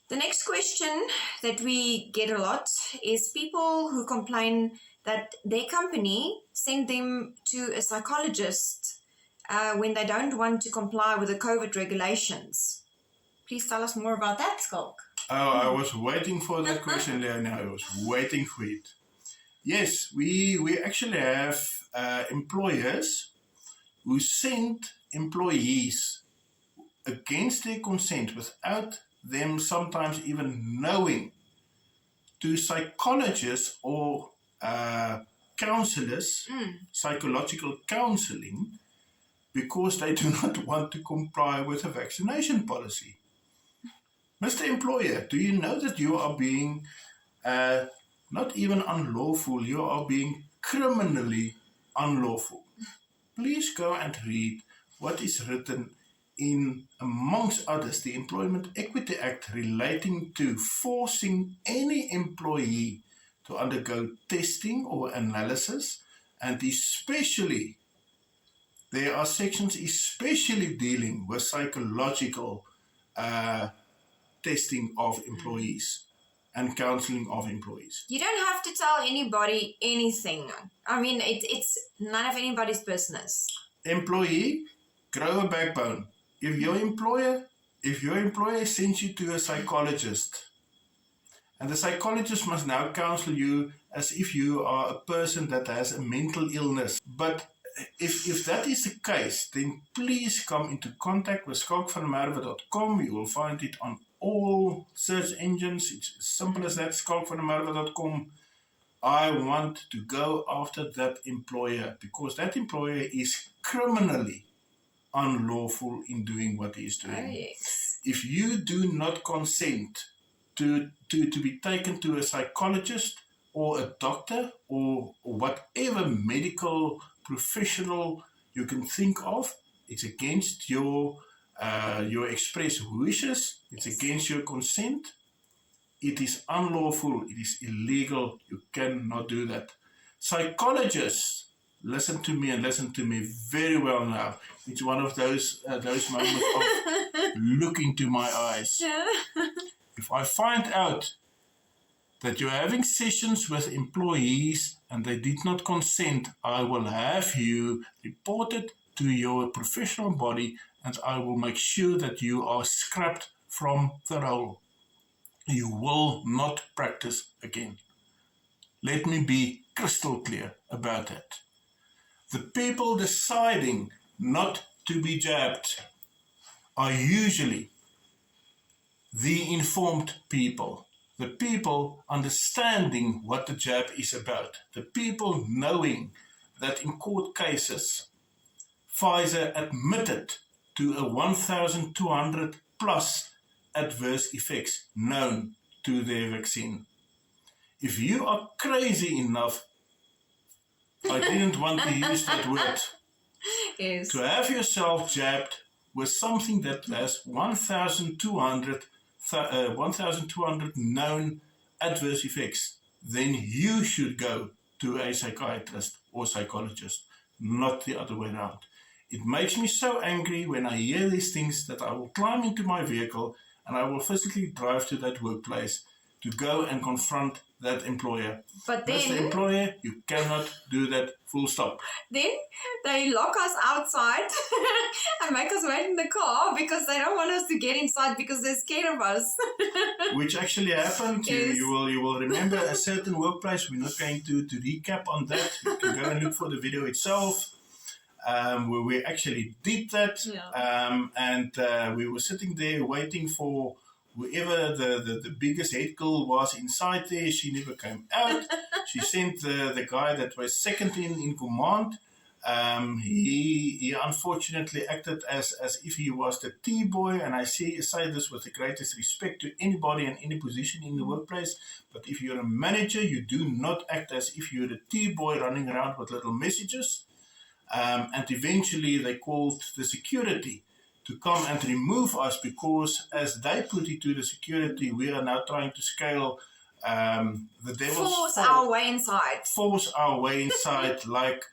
The next question that we get a lot is people who complain that their company sent them to a psychologist when they don't want to comply with the COVID regulations. Please tell us more about that, Skulk. Oh, I was waiting for that question, Leonie. I was waiting for it. Yes, we actually have employers who send employees against their consent, without them sometimes even knowing, to psychologists or counselors, psychological counseling, because they do not want to comply with a vaccination policy. Mr. Employer, do you know that you are being not even unlawful, you are being criminally unlawful? Please go and read what is written in, amongst others, the Employment Equity Act relating to forcing any employee to undergo testing or analysis, and especially there are sections especially dealing with psychological testing of employees and counseling of employees. You don't have to tell anybody anything. I mean, it's none of anybody's business. Employee, grow a backbone. If your employer sends you to a psychologist, and the psychologist must now counsel you as if you are a person that has a mental illness. But if that is the case, then please come into contact with skalkvandermerwe.com. You will find it on all search engines. It's as simple as that, skalkvandermerwe.com. I want to go after that employer, because that employer is criminally unlawful in doing what he is doing. Oh, yes. If you do not consent to be taken to a psychologist or a doctor or whatever medical professional you can think of, it's against your express wishes, it's against your consent, it is unlawful, it is illegal, you cannot do that. Psychologists, listen to me and listen to me very well now. It's one of those moments of look into my eyes. Yeah. If I find out that you're having sessions with employees and they did not consent, I will have you reported to your professional body, and I will make sure that you are scrapped from the role. You will not practice again. Let me be crystal clear about that. The people deciding not to be jabbed are usually the informed people, the people understanding what the jab is about, the people knowing that in court cases, Pfizer admitted to a 1,200 plus adverse effects known to their vaccine. If you are crazy enough, I didn't want to use that word, Yes. to have yourself jabbed with something that has 1,200 known adverse effects, then you should go to a psychiatrist or psychologist, not the other way around. It makes me so angry when I hear these things that I will climb into my vehicle and I will physically drive to that workplace to go and confront that employer. But then, Mr. Employer, you cannot do that, full stop. Then they lock us outside and make us wait in the car because they don't want us to get inside because they're scared of us. Which actually happened. Yes. You will remember a certain workplace. We're not going to recap on that. You can go and look for the video itself. Where we actually did that. Yeah. And we were sitting there waiting for whoever the biggest head girl was inside there. She never came out. She sent the guy that was second in command. He unfortunately acted as if he was the T-boy, and I say this with the greatest respect to anybody in any position in the workplace. But if you're a manager, you do not act as if you're the T-boy running around with little messages. And eventually they called the security to come and remove us, because as they put it to the security, we are now trying to scale the devil's Force our way inside. Force our way inside like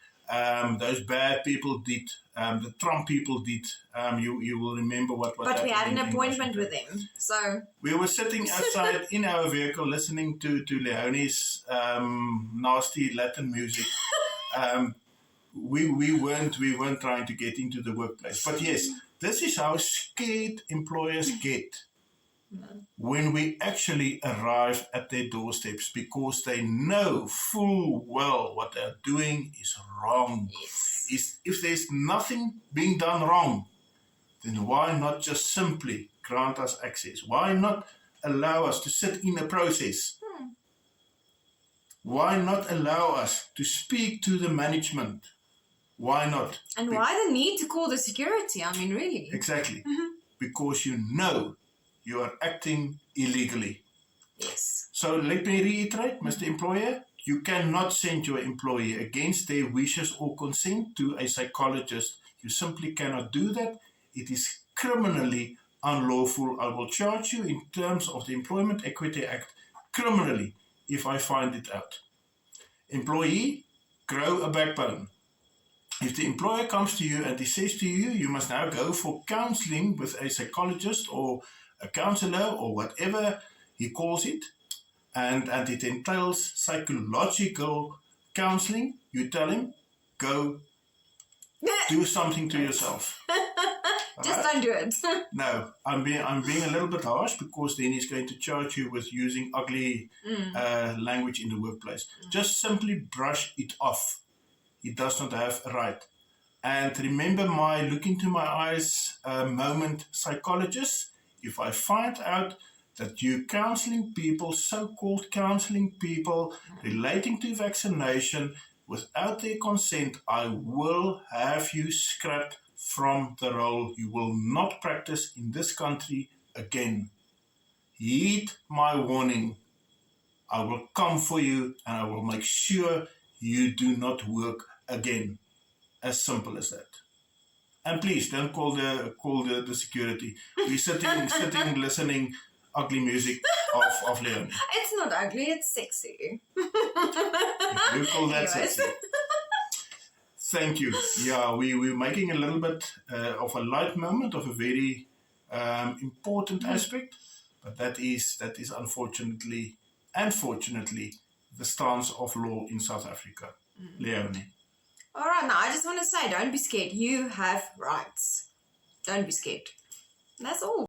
those bad people did, the Trump people did. You will remember what But we happened had an in appointment Washington. with him, so We were sitting outside in our vehicle listening to Leonie's nasty Latin music. We weren't trying to get into the workplace. But yes, this is how scared employers get when we actually arrive at their doorsteps, because they know full well what they're doing is wrong. yes. If there's nothing being done wrong, then why not just simply grant us access? Why not allow us to sit in a process? Why not allow us to speak to the management? Why not? And why the need to call the security? I mean, really. Exactly. Because you know you are acting illegally. Yes. So let me reiterate, Mr. Employer, you cannot send your employee against their wishes or consent to a psychologist. You simply cannot do that. It is criminally unlawful. I will charge you in terms of the Employment Equity Act criminally if I find it out. Employee, grow a backbone. If the employer comes to you and he says to you, you must now go for counseling with a psychologist or a counselor or whatever he calls it, and it entails psychological counseling, you tell him, go do something to yourself. Just don't do it. No, I'm being a little bit harsh, because then he's going to charge you with using ugly language in the workplace. Just simply brush it off. He does not have a right. And remember my look into my eyes moment, psychologist. If I find out that you counseling people, so-called counseling people, relating to vaccination without their consent, I will have you scrapped from the role. You will not practice in this country again. Heed my warning. I will come for you, and I will make sure you do not work again. As simple as that. And please don't call the security. We're sitting listening ugly music of Leonie. It's not ugly, it's sexy. You call that sexy. Thank you. Yeah, we're making a little bit of a light moment of a very important aspect, but that is unfortunately and fortunately the stance of law in South Africa. Leonie. All right, now I just want to say, don't be scared. You have rights. Don't be scared. That's all.